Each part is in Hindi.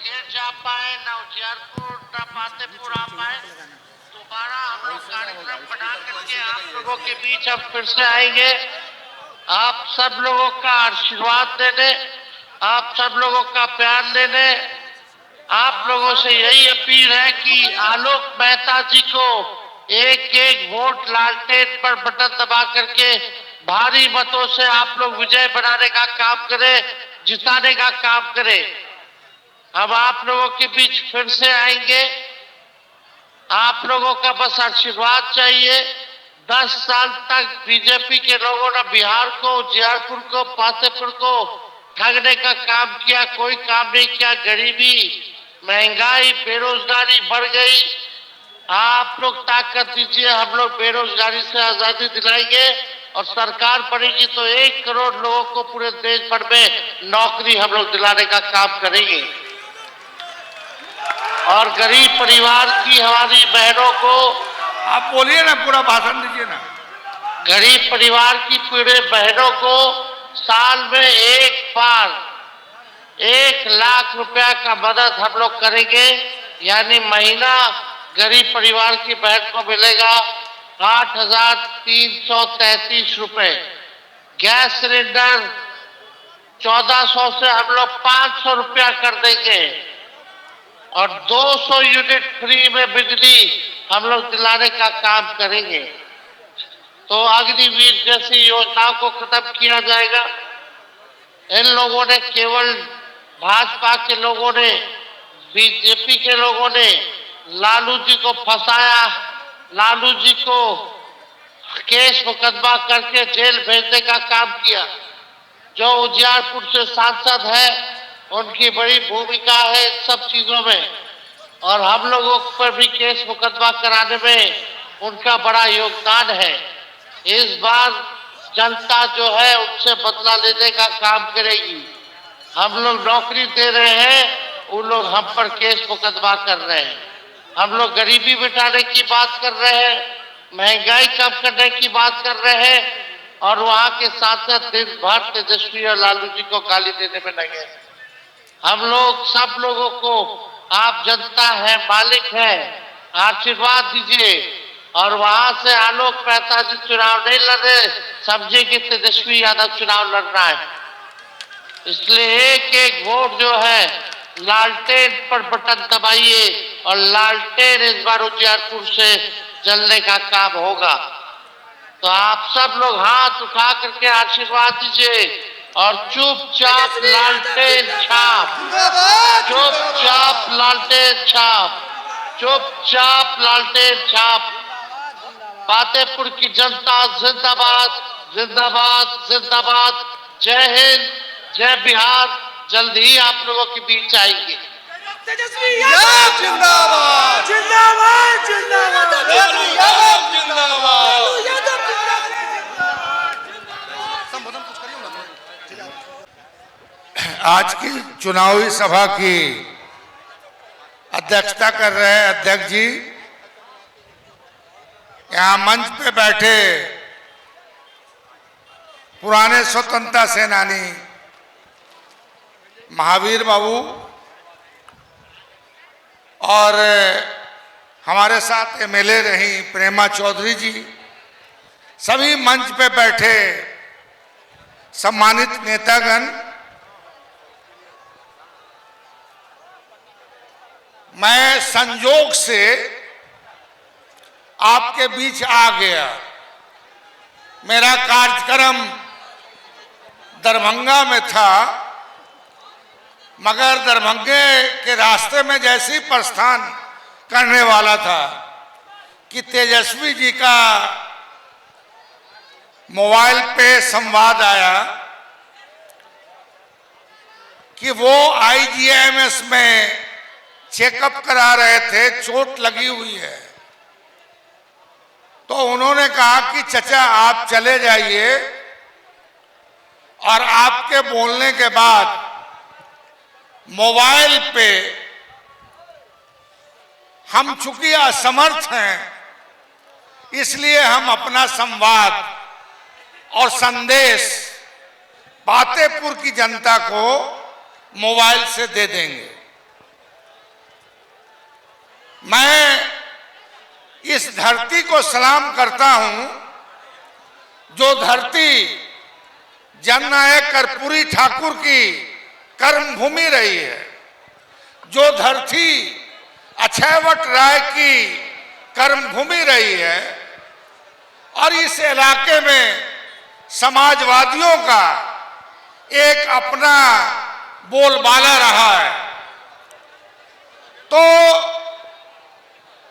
मुंगेर जा पाए, न उजियारपुर, न पातेपुर आ पाए। दोबारा हम लोग कार्यक्रम बना करके आप लोगों के बीच अब फिर से आएंगे। आप सब लोगों का आशीर्वाद देने, आप सब लोगों का प्यार लेने, आप लोगों से यही अपील है कि आलोक मेहता जी को एक एक वोट लालटेन पर बटन दबा करके भारी मतों से आप लोग विजय बनाने का काम करें, जिताने का काम करें। अब आप लोगों के बीच फिर से आएंगे। आप लोगों का बस आशीर्वाद चाहिए। 10 साल तक बीजेपी के लोगों ने बिहार को, उजियारपुर को, पातेपुर को ठगने का काम किया, कोई काम नहीं किया। गरीबी, महंगाई, बेरोजगारी बढ़ गई। आप लोग ताकत दीजिए, हम लोग बेरोजगारी से आजादी दिलाएंगे और सरकार बनेगी तो 1 करोड़ लोगों को पूरे देश भर में नौकरी हम लोग दिलाने का काम करेंगे। और गरीब परिवार की हमारी बहनों को, आप बोलिए ना, पूरा भाषण दीजिए ना। गरीब परिवार की पूरे बहनों को साल में एक बार 1 लाख रुपया का मदद हम लोग करेंगे। यानी महीना गरीब परिवार की बहन को मिलेगा 8,333 रुपए। गैस सिलेंडर 1400 से हम लोग 500 रुपया कर देंगे और 200 यूनिट फ्री में बिजली हम लोग दिलाने का काम करेंगे। तो अग्निवीर जैसी योजनाओं को खत्म किया जाएगा। इन लोगों ने, केवल भाजपा के लोगों ने, बीजेपी के लोगों ने लालू जी को फंसाया, लालू जी को केस मुकदमा करके जेल भेजने का काम किया। जो उजियारपुर से सांसद है, उनकी बड़ी भूमिका है इन सब चीजों में और हम लोगों पर भी केस मुकदमा कराने में उनका बड़ा योगदान है। इस बार जनता जो है उनसे बदला लेने का काम करेगी। हम लोग नौकरी दे रहे हैं, उन लोग हम पर केस मुकदमा कर रहे हैं। हम लोग गरीबी मिटाने की बात कर रहे हैं, महंगाई कम करने की बात कर रहे हैं और वहां के सांसद दिन भर तेजस्वी और लालू जी को गाली देने में लगे। हम लोग सब लोगों को, आप जनता है, मालिक है, आशीर्वाद दीजिए और वहां से आलोक मेहता जी चुनाव नहीं लड़े, समझे कि तेजस्वी यादव चुनाव लड़ना है। इसलिए एक एक वोट जो है लालटेन पर बटन दबाइए और लालटेन इस बार उजियारपुर से जलने का काम होगा। तो आप सब लोग हाथ उठा करके आशीर्वाद दीजिए और चुपचाप लालटेन छाप, चुपचाप लालटेन छाप, चुपचाप लालटेन छाप। पातेपुर की जनता जिंदाबाद, जिंदाबाद, जिंदाबाद। जय हिंद, जय बिहार। जल्द ही आप लोगों के बीच आएंगे। तेजस्वी यादव जिंदाबाद, जिंदाबाद, जिंदाबाद, तेजस्वी यादव जिंदाबाद, यादव आज की चुनावी सभा की अध्यक्षता कर रहे हैं अध्यक्ष जी। यहाँ मंच पे बैठे पुराने स्वतंत्रता सेनानी महावीर बाबू और हमारे साथ एमएलए रही प्रेमा चौधरी जी, सभी मंच पे बैठे सम्मानित नेतागण, मैं संजोग से आपके बीच आ गया। मेरा कार्यक्रम दरभंगा में था, मगर दरभंगे के रास्ते में जैसे ही प्रस्थान करने वाला था कि तेजस्वी जी का मोबाइल पे संवाद आया कि वो आईजीआईएमएस में चेकअप करा रहे थे, चोट लगी हुई है। तो उन्होंने कहा कि चचा आप चले जाइए और आपके बोलने के बाद मोबाइल पे हम चूंकि असमर्थ हैं, इसलिए हम अपना संवाद और संदेश पातेपुर की जनता को मोबाइल से दे देंगे। मैं इस धरती को सलाम करता हूं, जो धरती जननायक कर्पूरी ठाकुर की कर्मभूमि रही है, जो धरती अक्षयवट राय की कर्मभूमि रही है, और इस इलाके में समाजवादियों का एक अपना बोलबाला रहा है। तो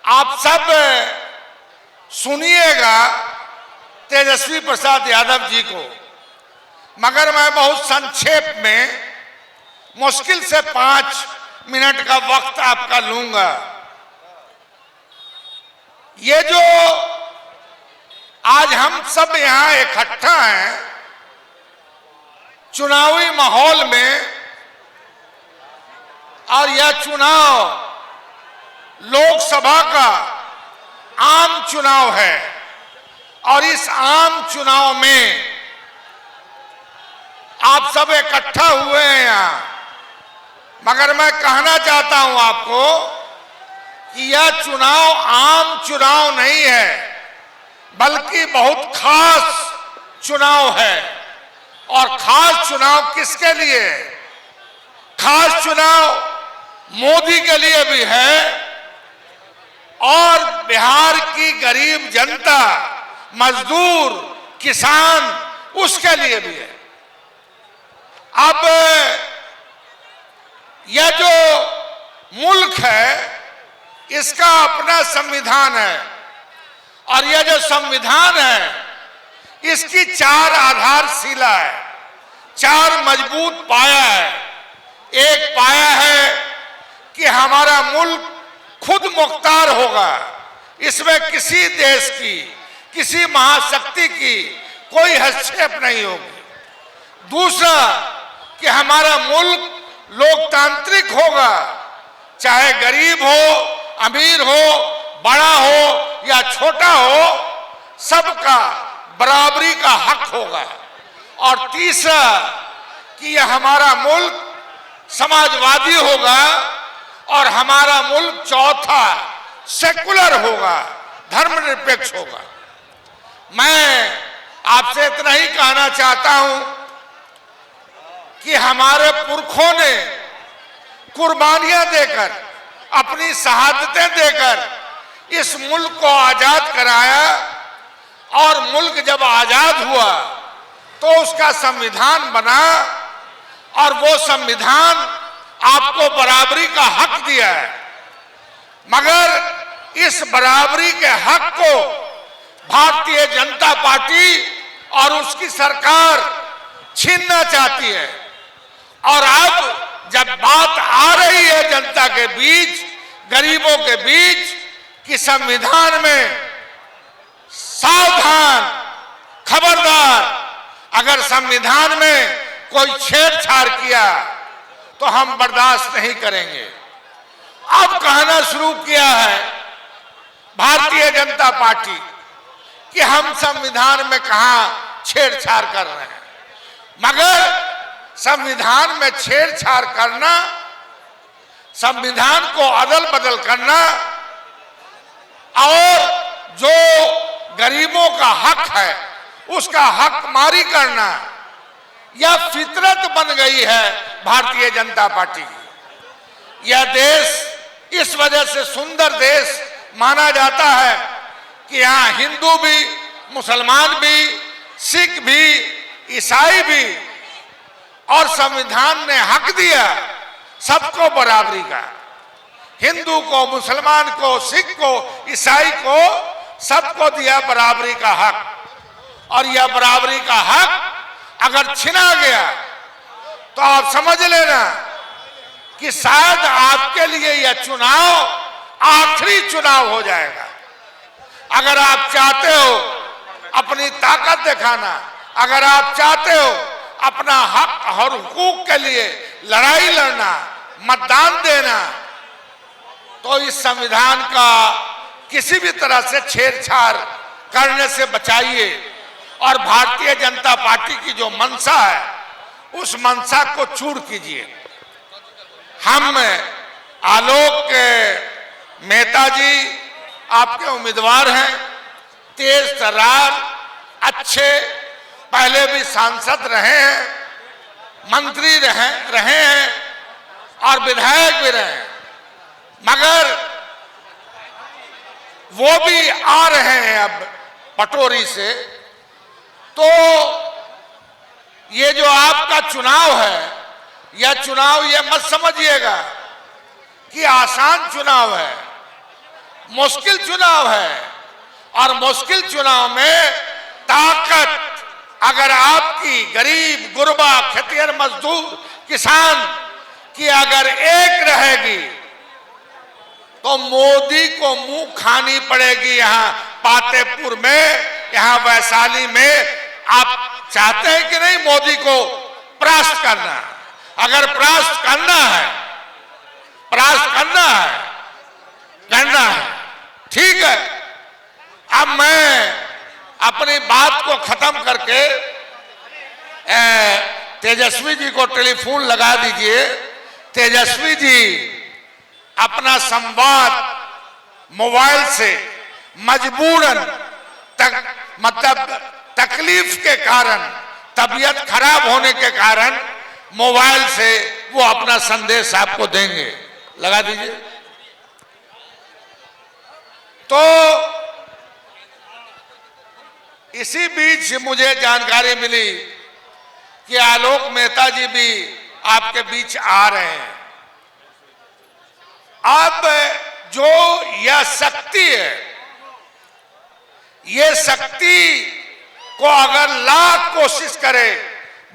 आप सब सुनिएगा तेजस्वी प्रसाद यादव जी को, मगर मैं बहुत संक्षेप में मुश्किल से 5 मिनट का वक्त आपका लूंगा। ये जो आज हम सब यहां इकट्ठा हैं चुनावी माहौल में, और यह चुनाव लोकसभा का आम चुनाव है, और इस आम चुनाव में आप सब इकट्ठा हुए हैं यहां, मगर मैं कहना चाहता हूं आपको कि यह चुनाव आम चुनाव नहीं है, बल्कि बहुत खास चुनाव है। और खास चुनाव किसके लिए? खास चुनाव मोदी के लिए भी है, और बिहार की गरीब जनता, मजदूर, किसान, उसके लिए भी है। अब यह जो मुल्क है इसका अपना संविधान है, और यह जो संविधान है इसकी 4 आधारशिला है, 4 मजबूत पाया है। एक पाया है कि हमारा मुल्क खुद मुख्तार होगा, इसमें किसी देश की, किसी महाशक्ति की कोई हस्तक्षेप नहीं होगी। दूसरा कि हमारा मुल्क लोकतांत्रिक होगा, चाहे गरीब हो, अमीर हो, बड़ा हो या छोटा हो, सबका बराबरी का हक होगा। और तीसरा कि यह हमारा मुल्क समाजवादी होगा, और हमारा मुल्क चौथा सेकुलर होगा, धर्मनिरपेक्ष होगा। मैं आपसे इतना ही कहना चाहता हूं कि हमारे पुरखों ने कुर्बानियां देकर, अपनी शहादतें देकर इस मुल्क को आजाद कराया, और मुल्क जब आजाद हुआ तो उसका संविधान बना, और वो संविधान आपको बराबरी का हक दिया है। मगर इस बराबरी के हक को भारतीय जनता पार्टी और उसकी सरकार छीनना चाहती है। और अब जब बात आ रही है जनता के बीच, गरीबों के बीच, कि संविधान में सावधान, खबरदार, अगर संविधान में कोई छेड़छाड़ किया तो हम बर्दाश्त नहीं करेंगे। अब कहना शुरू किया है भारतीय जनता पार्टी कि हम संविधान में कहां छेड़छाड़ कर रहे हैं, मगर संविधान में छेड़छाड़ करना, संविधान को अदल बदल करना, और जो गरीबों का हक है उसका हक मारी करना, यह फितरत बन गई है भारतीय जनता पार्टी की। यह देश इस वजह से सुंदर देश माना जाता है कि यहाँ हिंदू भी, मुसलमान भी, सिख भी, ईसाई भी, और संविधान ने हक दिया सबको बराबरी का। हिंदू को, मुसलमान को, सिख को, ईसाई को, सबको दिया बराबरी का हक। और यह बराबरी का हक अगर छिना गया तो आप समझ लेना कि शायद आपके लिए यह चुनाव आखिरी चुनाव हो जाएगा। अगर आप चाहते हो अपनी ताकत दिखाना, अगर आप चाहते हो अपना हक और हुकूक के लिए लड़ाई लड़ना, मतदान देना, तो इस संविधान का किसी भी तरह से छेड़छाड़ करने से बचाइए। और भारतीय जनता पार्टी की जो मंशा है उस मंशा को चूर कीजिए। हम आलोक मेहता जी आपके उम्मीदवार हैं, तेज तर्रार, अच्छे, पहले भी सांसद रहे हैं, मंत्री रहे हैं और विधायक भी रहे हैं, मगर वो भी आ रहे हैं अब पटोरी से। तो ये जो आपका चुनाव है, यह चुनाव ये मत समझिएगा कि आसान चुनाव है, मुश्किल चुनाव है। और मुश्किल चुनाव में ताकत अगर आपकी गरीब गुरबा खेतिहर मजदूर किसान की अगर एक रहेगी तो मोदी को मुंह खानी पड़ेगी। यहाँ पातेपुर में, यहाँ वैशाली में आप चाहते हैं कि नहीं मोदी को परास्त करना? अगर परास्त करना है, ठीक है। अब मैं अपनी बात को खत्म करके तेजस्वी जी को टेलीफोन लगा दीजिए। तेजस्वी जी अपना संवाद मोबाइल से मजबूरन मतलब तकलीफ के कारण, तबीयत खराब होने के कारण मोबाइल से वो अपना संदेश आपको देंगे। लगा दीजिए। तो इसी बीच मुझे जानकारी मिली कि आलोक मेहता जी भी आपके बीच आ रहे हैं। अब जो यह शक्ति है, ये शक्ति को अगर लाख कोशिश करे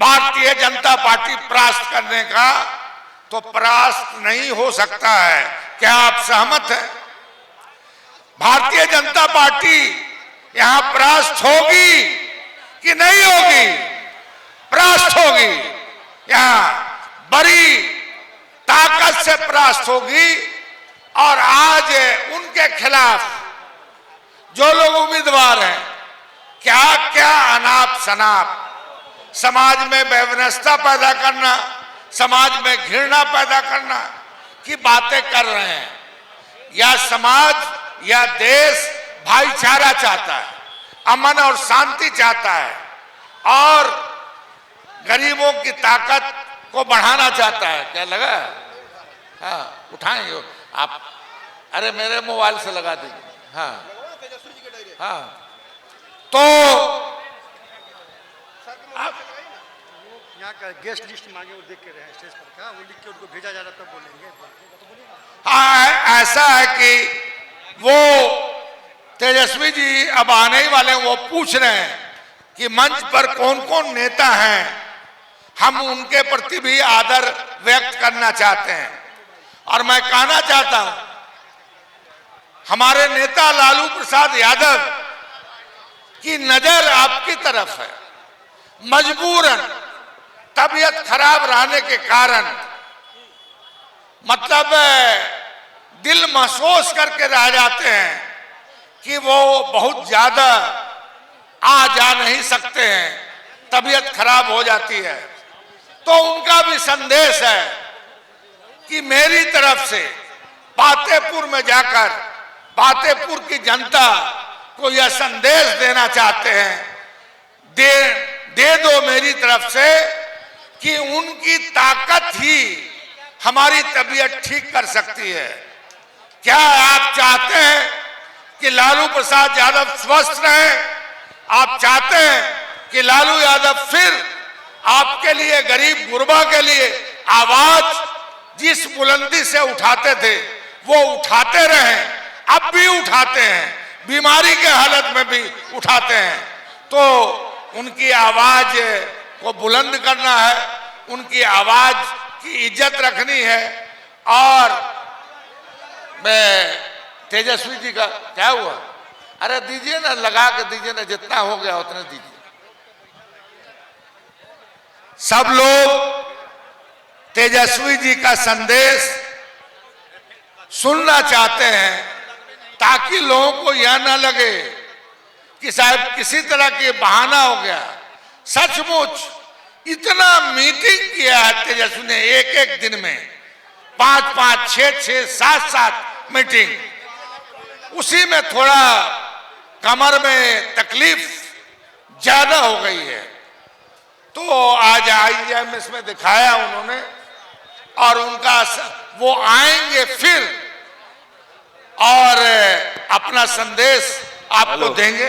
भारतीय जनता पार्टी परास्त करने का, तो परास्त नहीं हो सकता है। क्या आप सहमत हैं? भारतीय जनता पार्टी यहां परास्त होगी कि नहीं होगी? परास्त होगी। यहां बड़ी ताकत से परास्त होगी। और आज उनके खिलाफ जो लोग उम्मीदवार हैं, क्या क्या अनाप शनाप, समाज में वैमनस्यता पैदा करना, समाज में घृणा पैदा करना की बातें कर रहे हैं। यह समाज, यह देश भाईचारा चाहता है, अमन और शांति चाहता है और गरीबों की ताकत को बढ़ाना चाहता है। क्या लगा? हाँ, उठाएंगे आप। अरे मेरे मोबाइल से लगा दीजिए। हाँ, तो यहाँ का गेस्ट लिस्ट मांगे, वो देख के रहे स्टेज पर का, वो लिख के उनको भेजा जा रहा, तब बोलेंगे। हाँ, ऐसा है कि वो तेजस्वी जी अब आने ही वाले, वो पूछ रहे हैं कि मंच पर कौन कौन नेता हैं, हम उनके प्रति भी आदर व्यक्त करना चाहते हैं। और मैं कहना चाहता हूं, हमारे नेता लालू प्रसाद यादव की नजर आपकी तरफ है। मजबूरन तबीयत खराब रहने के कारण, मतलब दिल महसूस करके रह जाते हैं कि वो बहुत ज्यादा आ जा नहीं सकते हैं, तबीयत खराब हो जाती है। तो उनका भी संदेश है कि मेरी तरफ से पातेपुर में जाकर पातेपुर की जनता को यह संदेश देना चाहते हैं, दे दो मेरी तरफ से कि उनकी ताकत ही हमारी तबीयत ठीक कर सकती है। क्या आप चाहते हैं कि लालू प्रसाद यादव स्वस्थ रहें? आप चाहते हैं कि लालू यादव फिर आपके लिए, गरीब गुरबा के लिए आवाज जिस बुलंदी से उठाते थे वो उठाते रहें, अब भी उठाते हैं, बीमारी के हालत में भी उठाते हैं। तो उनकी आवाज को बुलंद करना है, उनकी आवाज की इज्जत रखनी है। और मैं तेजस्वी जी का क्या हुआ? अरे दीजिए ना, लगा के दीजिए ना, जितना हो गया उतना दीजिए। सब लोग तेजस्वी जी का संदेश सुनना चाहते हैं ताकि लोगों को यह ना लगे कि शायद किसी तरह के बहाना हो गया। सचमुच इतना मीटिंग किया है तेजस्वी ने, एक एक दिन में 5-5, 6-6, 7-7 मीटिंग, उसी में थोड़ा कमर में तकलीफ ज्यादा हो गई है, तो आज IMS में दिखाया उन्होंने और उनका वो आएंगे फिर और अपना संदेश आपको देंगे।